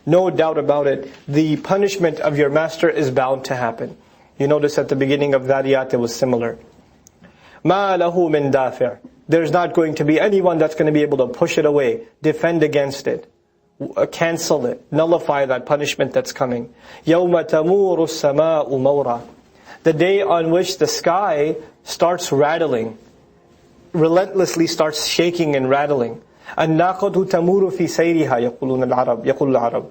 No doubt about it, the punishment of your master is bound to happen. You notice at the beginning of Dhariyat it was similar. مَا لَهُ مِن دَافِعٍ. There's not going to be anyone that's going to be able to push it away, defend against it, cancel it, nullify that punishment that's coming. يَوْمَ تَمُورُ السَّمَاءُ مَوْرًا. The day on which the sky starts rattling, relentlessly starts shaking and rattling. النَّاقَةُ تَمُورُ فِي سَيْرِهَا يَقُولُ الْعَرَبُ.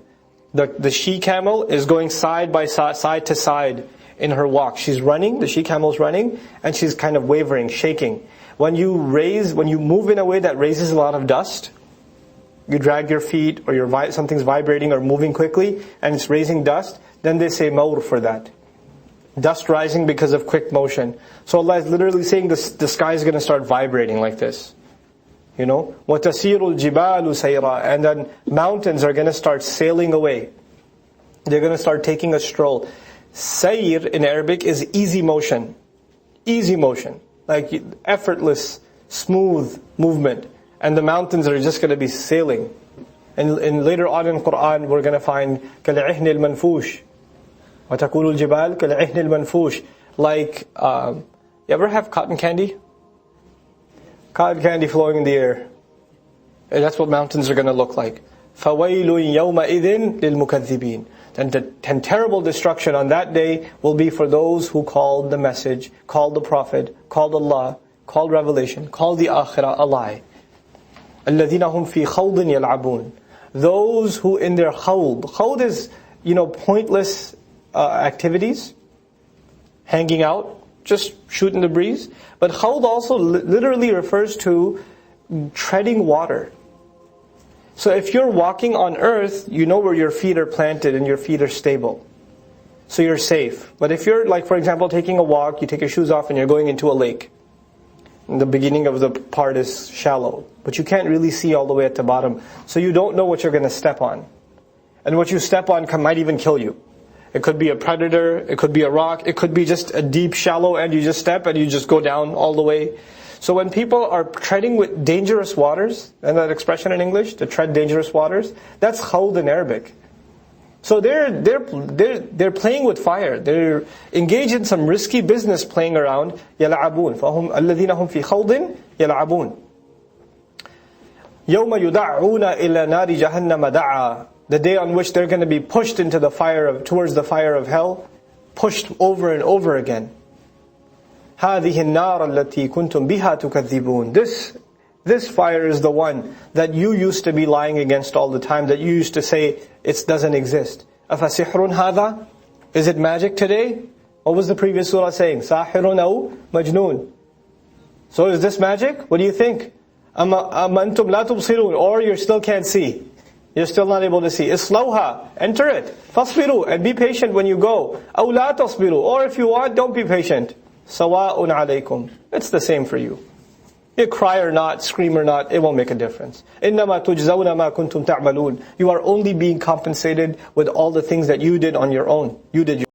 The she-camel is going side to side in her walk. She's running, the she-camel's running, and she's kind of wavering, shaking. When you move in a way that raises a lot of dust, you drag your feet or something's vibrating or moving quickly and it's raising dust, then they say mawr for that. Dust rising because of quick motion. So Allah is literally saying the sky is going to start vibrating like this. You know, وَتَسِيرُ الْجِبَالُ سَيْرًا. And then mountains are going to start sailing away. They're going to start taking a stroll. Sayr in Arabic is easy motion. Easy motion. Like effortless, smooth movement. And the mountains are just going to be sailing. And later on in Quran, we're going to find كَالْعِهْنِ الْمَنْفُوشِ وَتَكُولُ الْجِبَالِ كَالْعِهْنِ الْمَنْفُوشِ. Like, you ever have cotton candy? Cotton candy flowing in the air. And that's what mountains are going to look like. فَوَيْلٌ يَوْمَئِذٍ لِلْمُكَذِّبِينَ. And terrible destruction on that day will be for those who called the message, called the Prophet, called Allah, called revelation, called the Akhirah a lie. الَّذِينَ هُمْ فِي خَوْضٍ يَلْعَبُونَ. Those who in their khawd. Khawd is, pointless activities. Hanging out, just shooting the breeze. But khawd also literally refers to treading water. So if you're walking on earth, you know where your feet are planted and your feet are stable. So you're safe. But if you're, like for example, taking a walk, you take your shoes off and you're going into a lake. And the beginning of the part is shallow. But you can't really see all the way at the bottom. So you don't know what you're going to step on. And what you step on might even kill you. It could be a predator, it could be a rock, it could be just a deep shallow and you just step and you just go down all the way. So when people are treading with dangerous waters, and that expression in English, to tread dangerous waters, that's khawd in Arabic. So they're playing with fire. They're engaged in some risky business playing around. يَلَعَبُونَ فَهُمْ الَّذِينَ هُمْ فِي خَوْضٍ يَلَعَبُونَ يَوْمَ يُدَعُّونَ إِلَى نَارِ جَهَنَّمَ دَعَّا. The day on which they're going to be pushed into towards the fire of hell, pushed over and over again. هَذِهِ النَّارَ الَّتِي كُنْتُمْ بِهَا تُكَذِّبُونَ. This fire is the one that you used to be lying against all the time, that you used to say it doesn't exist. أَفَسِحْرٌ هَذَا? Is it magic today? What was the previous surah saying? سَاحِرٌ أَوْ مَجْنُونَ. So is this magic? What do you think? أَمَّا أَنْتُمْ لَا تُبْصِرُونَ. Or you still can't see. You're still not able to see. إِصْلَوْهَا. Enter it. فَاصْبِرُوا. And be patient when you go. أَوْ لَا تَصْبِرُوا. Or if you want, don't be patient. سَوَاءٌ عَلَيْكُمْ. It's the same for you. You cry or not, scream or not, it won't make a difference. إِنَّمَا تُجْزَوْنَ مَا كُنْتُمْ تَعْمَلُونَ. You are only being compensated with all the things that you did on your own. You did